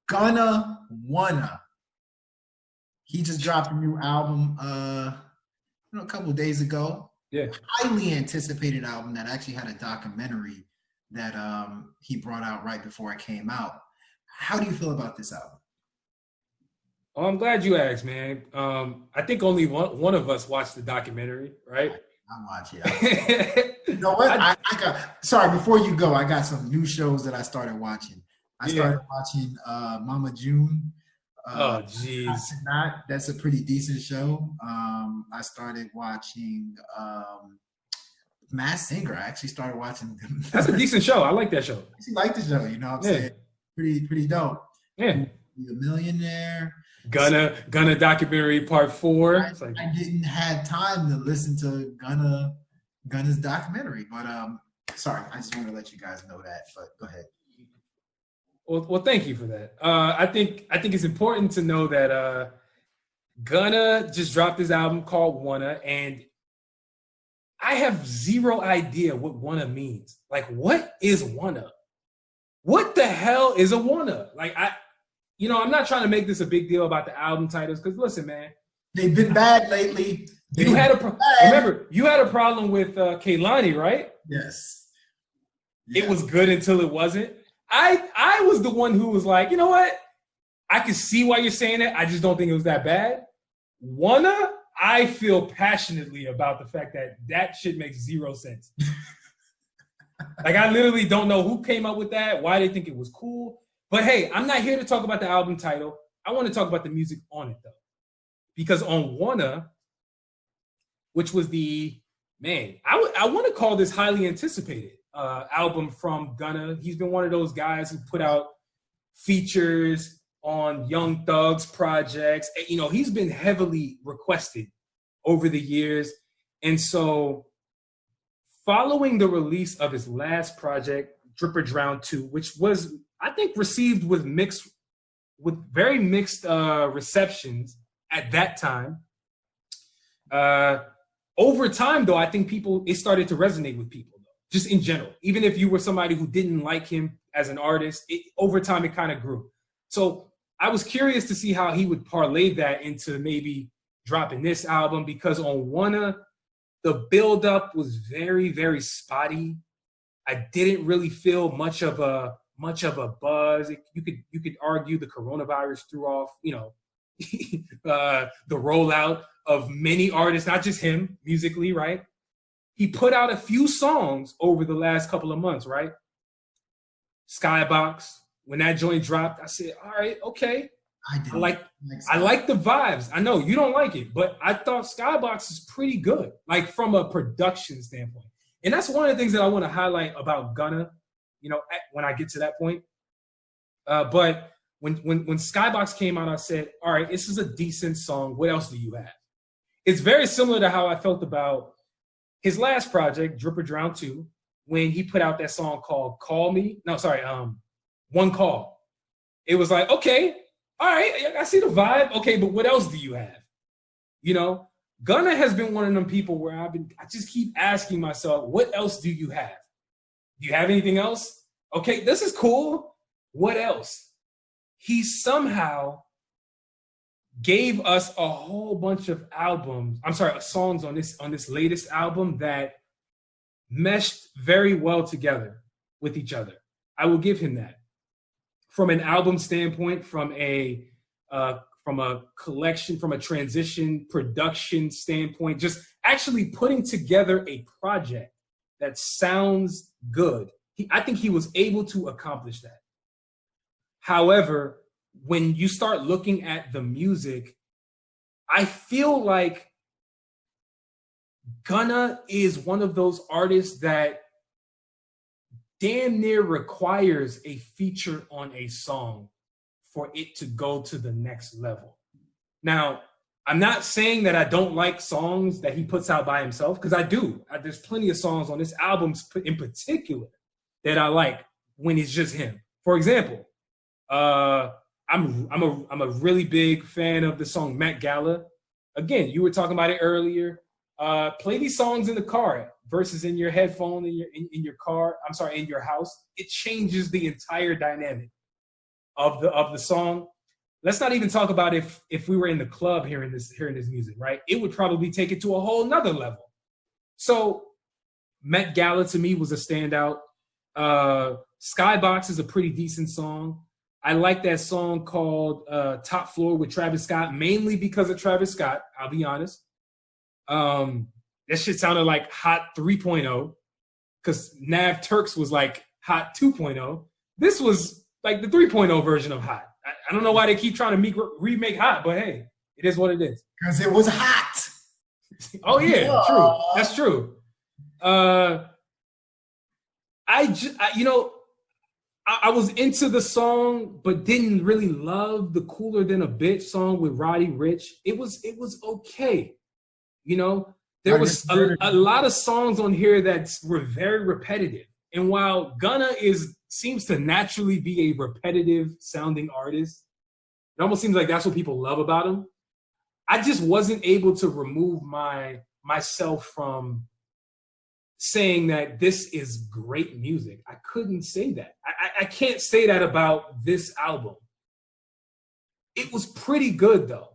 Gunna, Wunna. He just dropped a new album a couple of days ago. Yeah. Highly anticipated album that actually had a documentary that he brought out right before it came out. How do you feel about this album? Oh, I'm glad you asked, man. I think only one of us watched the documentary, right? I watch it. You know what? I got, sorry, before you go, I got some new shows that I started watching. I started watching Mama June. Oh, jeez. That's a pretty decent show. I started watching Masked Singer. I actually started watching. That's a decent show. I like that show. I actually like the show. You know what I'm saying? Pretty dope. Yeah. Be a Millionaire. Gunna documentary part 4. I didn't have time to listen to Gunna's documentary, but sorry, I just want to let you guys know that. But go ahead. Well, thank you for that. I think it's important to know that Gunna just dropped his album called Wunna, and I have zero idea what Wunna means. Like, what is Wunna? What the hell is a Wunna? Like, I'm not trying to make this a big deal about the album titles, because listen, man, they've been bad lately. You had a problem with Kehlani, right? Yes. It was good until it wasn't. I was the one who was like, you know what? I can see why you're saying it. I just don't think it was that bad. Wunna, I feel passionately about the fact that shit makes zero sense. Like, I literally don't know who came up with that, why they think it was cool. But hey, I'm not here to talk about the album title. I want to talk about the music on it, though. Because on Wunna, which was I want to call this highly anticipated album from Gunna. He's been one of those guys who put out features on Young Thug's projects. He's been heavily requested over the years. And so following the release of his last project, Drip or Drown 2, which was, I think, received with very mixed receptions at that time. Over time, though, I think it started to resonate with people, just in general. Even if you were somebody who didn't like him as an artist, over time it kind of grew. So I was curious to see how he would parlay that into maybe dropping this album, because on Wunna, the buildup was very, very spotty. I didn't really feel much of a buzz. You could argue the coronavirus threw off, the rollout of many artists, not just him, musically, right? He put out a few songs over the last couple of months, right? Skybox, when that joint dropped, I said, all right, okay. I like the vibes. I know you don't like it, but I thought Skybox is pretty good, like from a production standpoint. And that's one of the things that I want to highlight about Gunna, when I get to that point. But when Skybox came out, I said, all right, this is a decent song. What else do you have? It's very similar to how I felt about his last project, Drip or Drown 2, when he put out that song called One Call. It was like, okay, all right, I see the vibe. Okay, but what else do you have? Gunna has been one of them people where I just keep asking myself, what else do you have? Do you have anything else? Okay, this is cool. What else? He somehow gave us a whole bunch of songs on this latest album that meshed very well together with each other. I will give him that. From an album standpoint, from a collection, from a transition production standpoint, just actually putting together a project that sounds good. I think he was able to accomplish that. However, when you start looking at the music, I feel like Gunna is one of those artists that damn near requires a feature on a song for it to go to the next level. Now, I'm not saying that I don't like songs that he puts out by himself, because I do. There's plenty of songs on this album in particular that I like when it's just him. For example, I'm a really big fan of the song Met Gala. Again, you were talking about it earlier. Play these songs in the car versus in your headphone in your car. In your house. It changes the entire dynamic of the song. Let's not even talk about if we were in the club hearing this music, right? It would probably take it to a whole nother level. So Met Gala to me was a standout. Skybox is a pretty decent song. I like that song called Top Floor with Travis Scott, mainly because of Travis Scott, I'll be honest. That shit sounded like Hot 3.0 because Nav Turks was like Hot 2.0. This was like the 3.0 version of Hot. I don't know why they keep trying to remake Hot, but hey, it is what it is. Because it was hot. Oh yeah, true. That's true. I was into the song, but didn't really love the Cooler Than a Bitch song with Roddy Ricch. It was okay. You know, there was a lot of songs on here that were very repetitive. And while Gunna seems to naturally be a repetitive sounding artist, it almost seems like that's what people love about him. I just wasn't able to remove myself from saying that this is great music. I couldn't say that. I can't say that about this album. It was pretty good though.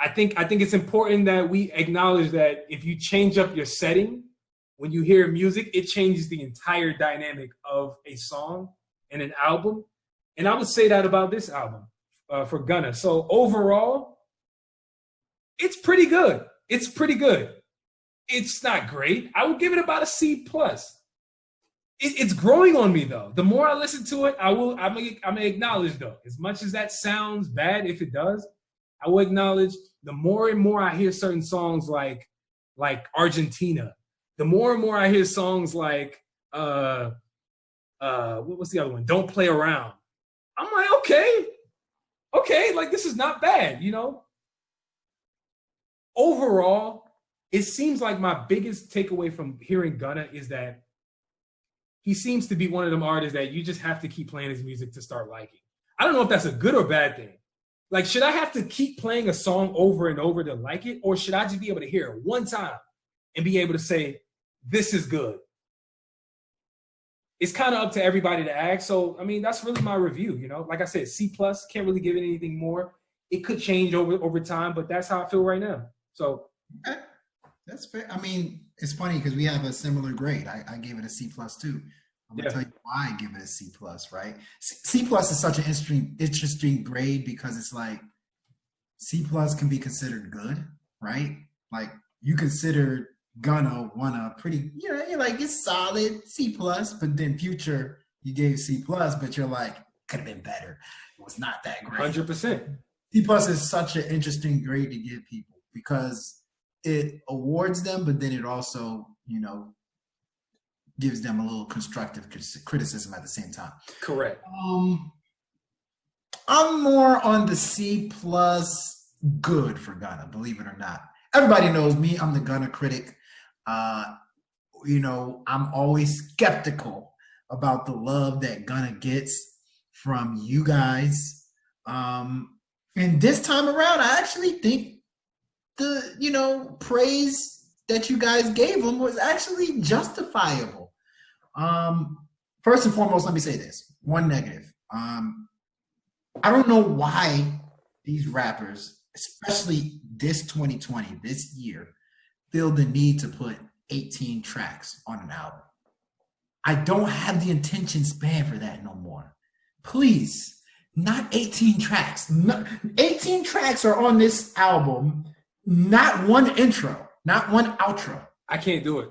I think it's important that we acknowledge that if you change up your setting when you hear music, it changes the entire dynamic of a song and an album. And I would say that about this album for Gunna. So overall, it's pretty good. It's pretty good. It's not great. I would give it about a C+. It's growing on me though. The more I listen to it, I'm gonna acknowledge though, as much as that sounds bad, if it does, I will acknowledge the more and more I hear certain songs like Argentina, the more and more I hear songs like what was the other one? Don't Play Around. I'm like, okay, like this is not bad, you know? Overall, it seems like my biggest takeaway from hearing Gunna is that he seems to be one of them artists that you just have to keep playing his music to start liking. I don't know if that's a good or bad thing. Like, should I have to keep playing a song over and over to like it? Or should I just be able to hear it one time and be able to say, this is good? It's kind of up to everybody to ask. So, I mean, that's really my review, you know? Like I said, C+, can't really give it anything more. It could change over time, but that's how I feel right now. So. Okay. That's fair. I mean, it's funny because we have a similar grade. I gave it a C+ too. I'm gonna tell you why I give it a C+, right? C+ is such an interesting grade because it's like C+ can be considered good, right? Like you consider Gunna, Wunna pretty, you know, you're like it's solid C+, but then Future you gave C+, but you're like could have been better. It was not that great. 100%. C+ is such an interesting grade to give people because it awards them, but then it also, you know, gives them a little constructive criticism at the same time. Correct. I'm more on the C+ good for Gunna, believe it or not. Everybody knows me. I'm the Gunna critic. You know, I'm always skeptical about the love that Gunna gets from you guys. And this time around, I actually think the, you know, praise that you guys gave him was actually justifiable. First and foremost, let me say this. One negative. I don't know why these rappers, especially this 2020, this year, feel the need to put 18 tracks on an album. I don't have the attention span for that no more. Please, not 18 tracks. 18 tracks are on this album. Not one intro, not one outro. I can't do it.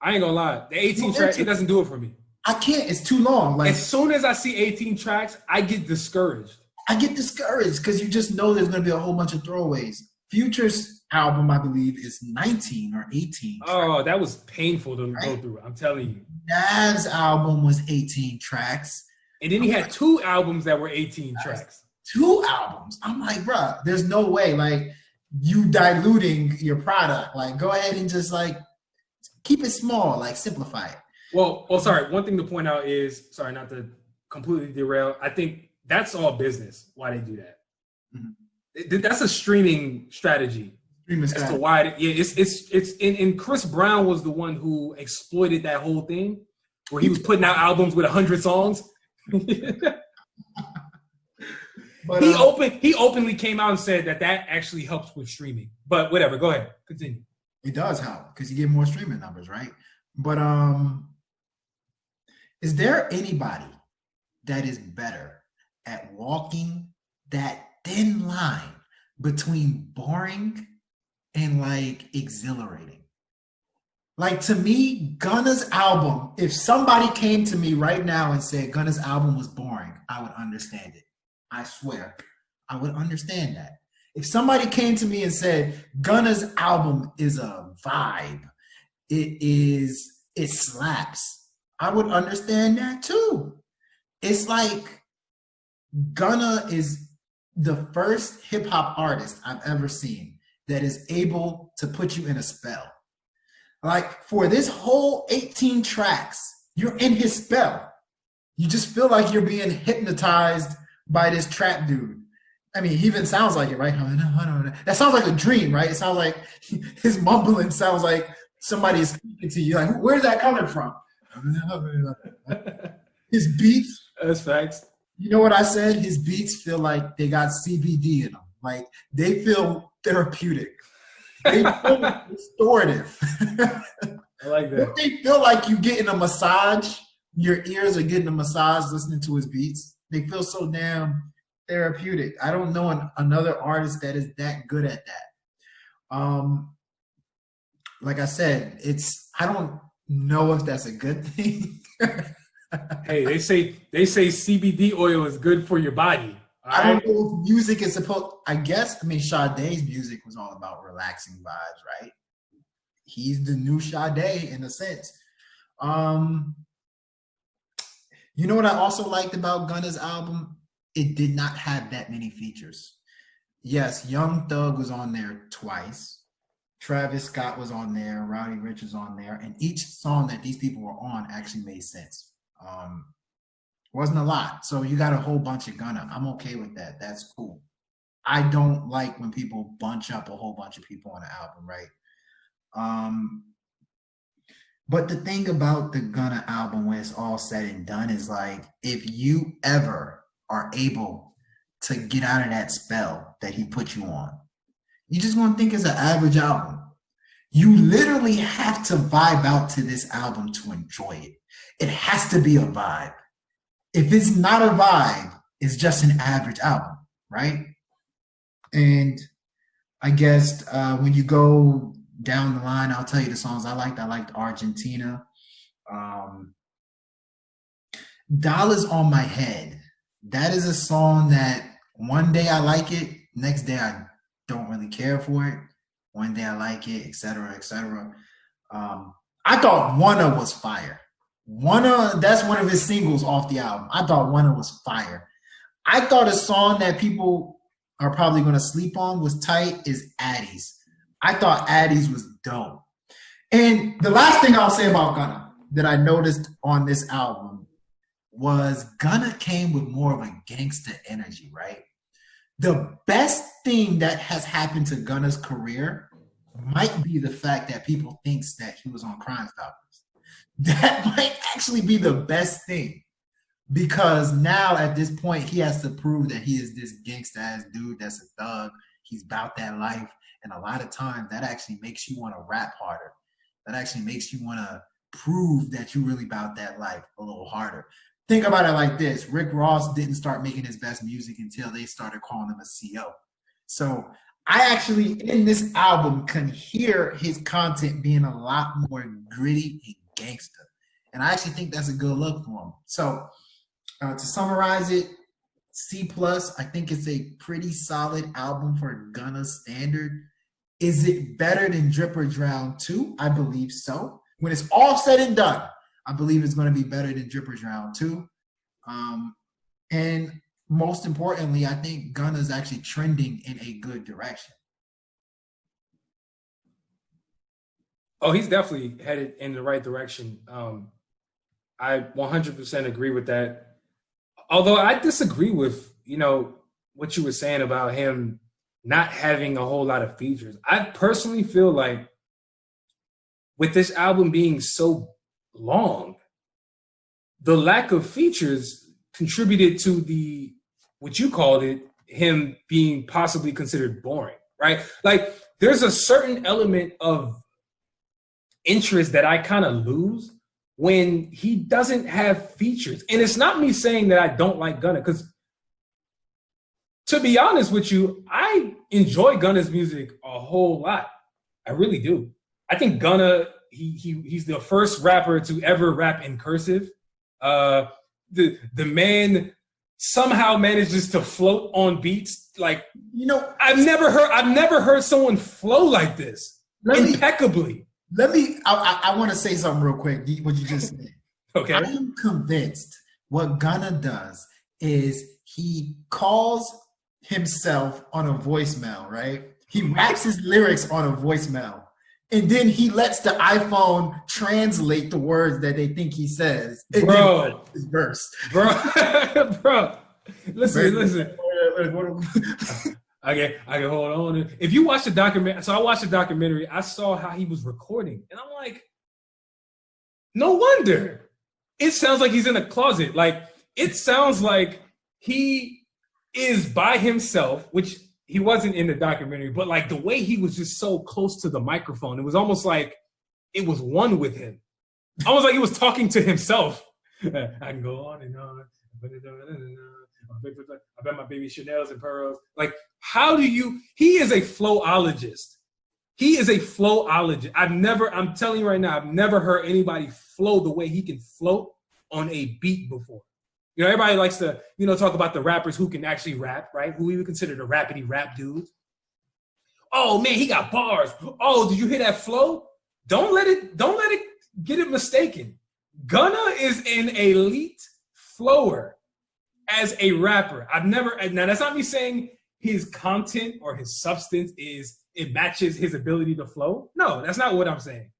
I ain't gonna lie. The 18 tracks, it doesn't do it for me. I can't. It's too long. Like as soon as I see 18 tracks, I get discouraged. I get discouraged because you just know there's gonna be a whole bunch of throwaways. Future's album, I believe, is 19 or 18. Oh, that was painful to go through. I'm telling you. Nav's album was 18 tracks. And then he had 2 albums that were 18 tracks. 2 albums. I'm like, bro, there's no way. Like, you diluting your product. Like, go ahead and just like keep it small, like simplify it. Well, sorry. One thing to point out is, sorry, not to completely derail. I think that's all business. Why they do that? Mm-hmm. That's a streaming strategy. As to why, and Chris Brown was the one who exploited that whole thing, where he was putting out albums with 100 songs. But He openly came out and said that actually helps with streaming. But whatever, go ahead, continue. it does help because you get more streaming numbers, right? But is there anybody that is better at walking that thin line between boring and like exhilarating? Like, to me, Gunna's album, if somebody came to me right now and said Gunna's album was boring, I would understand it. I swear, I would understand that. If somebody came to me and said Gunna's album is a vibe, it slaps, I would understand that too. It's like Gunna is the first hip hop artist I've ever seen that is able to put you in a spell. Like, for this whole 18 tracks, you're in his spell. You just feel like you're being hypnotized by this trap dude. I mean, he even sounds like it, right? That sounds like a dream, right? It sounds like his mumbling sounds like somebody is speaking to you. Like, where's that coming from? His beats. That's facts. You know what I said? His beats feel like they got CBD in them. Like, they feel therapeutic. They feel restorative. I like that. They feel like you getting a massage. Your ears are getting a massage listening to his beats. They feel so damn therapeutic. I don't know another artist that is that good at that. Like I said, I don't know if that's a good thing. Hey, they say CBD oil is good for your body. I don't know if music is supposed. I Sade's music was all about relaxing vibes, right? He's the new Sade in a sense. You know what I also liked about Gunna's album? It did not have that many features. Yes, Young Thug was on there twice. Travis Scott was on there. Roddy Ricch was on there. And each song that these people were on actually made sense. Wasn't a lot. So you got a whole bunch of Gunna. I'm okay with that. That's cool. I don't like when people bunch up a whole bunch of people on an album, right? But the thing about the Gunna album when it's all said and done is, like, if you ever are able to get out of that spell that he put you on, you just gonna think it's an average album. You literally have to vibe out to this album to enjoy it. It has to be a vibe. If it's not a vibe, it's just an average album, right? And I guess when you go down the line, I'll tell you the songs I liked. I liked Argentina. Dollars on My Head. That is a song that one day I like it, next day I don't really care for it. One day I like it, etc., etc. I thought Wunna was fire. Wunna, that's one of his singles off the album. I thought Wunna was fire. I thought a song that people are probably going to sleep on was tight is Addies. I thought Addies was dope. And the last thing I'll say about Gunna that I noticed on this album was Gunna came with more of a gangster energy, right? The best thing that has happened to Gunna's career might be the fact that people thinks that he was on Crime Stoppers. That might actually be the best thing, because now at this point he has to prove that he is this gangsta ass dude that's a thug. He's about that life, and a lot of times that actually makes you want to rap harder. That actually makes you want to prove that you really about that life a little harder. Think about it like this: Rick Ross didn't start making his best music until they started calling him a CO. So I actually, in this album, can hear his content being a lot more gritty and gangster. And I actually think that's a good look for him. So to summarize it, C+, I think it's a pretty solid album for Gunna's standard. Is it better than Drip or Drown 2? I believe so. When it's all said and done, I believe it's going to be better than Drip or Drown 2. And most importantly, I think Gunna's actually trending in a good direction. Oh, he's definitely headed in the right direction. I 100% agree with that. Although I disagree with, what you were saying about him not having a whole lot of features. I personally feel like with this album being so long, the lack of features contributed to the what you called it, him being possibly considered boring, right? Like there's a certain element of interest that I kind of lose when he doesn't have features. And it's not me saying that I don't like Gunna, because to be honest with you, I enjoy Gunna's music a whole lot. I really do. I think Gunna, he's the first rapper to ever rap in cursive. The man somehow manages to float on beats. Like, You know, I've never heard someone flow like this impeccably. I want to say something real quick. What you just said. Okay. I am convinced what Gunna does is he calls himself on a voicemail, right? He raps his lyrics on a voicemail. And then he lets the iPhone translate the words that they think he says. And Bro. His verse. Bro. Listen. Okay, I can hold on. If you watch the documentary, so I watched the documentary, I saw how he was recording. And I'm like, no wonder. It sounds like he's in a closet. Like, it sounds like he is by himself, which he wasn't in the documentary, but like the way he was just so close to the microphone, it was almost like it was one with him. Almost like he was talking to himself. I can go on and on. I bet my baby Chanel's and pearls. Like, how do you? He is a flowologist. He is a flowologist. I'm telling you right now, I've never heard anybody flow the way he can float on a beat before. You know, everybody likes to, talk about the rappers who can actually rap, right? Who we would consider the rapidy rap dudes. Oh man, he got bars. Oh, did you hear that flow? Don't let it get it mistaken. Gunna is an elite flower as a rapper. Now that's not me saying his content or his substance it matches his ability to flow. No, that's not what I'm saying.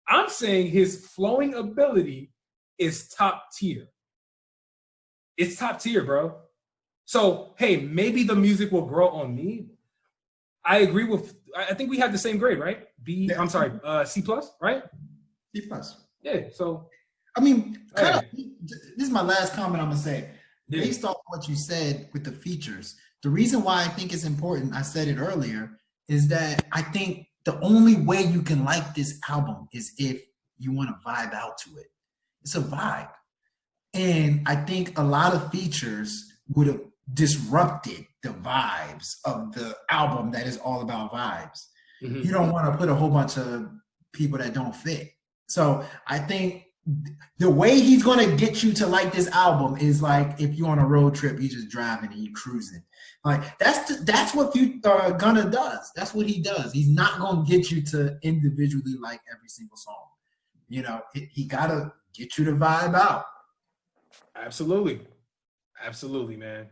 I'm saying his flowing ability is top tier. It's top tier, bro. So, hey, maybe the music will grow on me. I think we had the same grade, right? C+, right? C+. Yeah, so. I mean, this is my last comment I'm going to say. Yeah. Based off what you said with the features, the reason why I think it's important, I said it earlier, is that I think the only way you can like this album is if you want to vibe out to it. It's a vibe. And I think a lot of features would have disrupted the vibes of the album that is all about vibes. Mm-hmm. You don't want to put a whole bunch of people that don't fit. So I think the way he's going to get you to like this album is like if you're on a road trip, you just driving and you cruising. Like that's what Gunna does. That's what he does. He's not going to get you to individually like every single song. He got to get you to vibe out. Absolutely, man.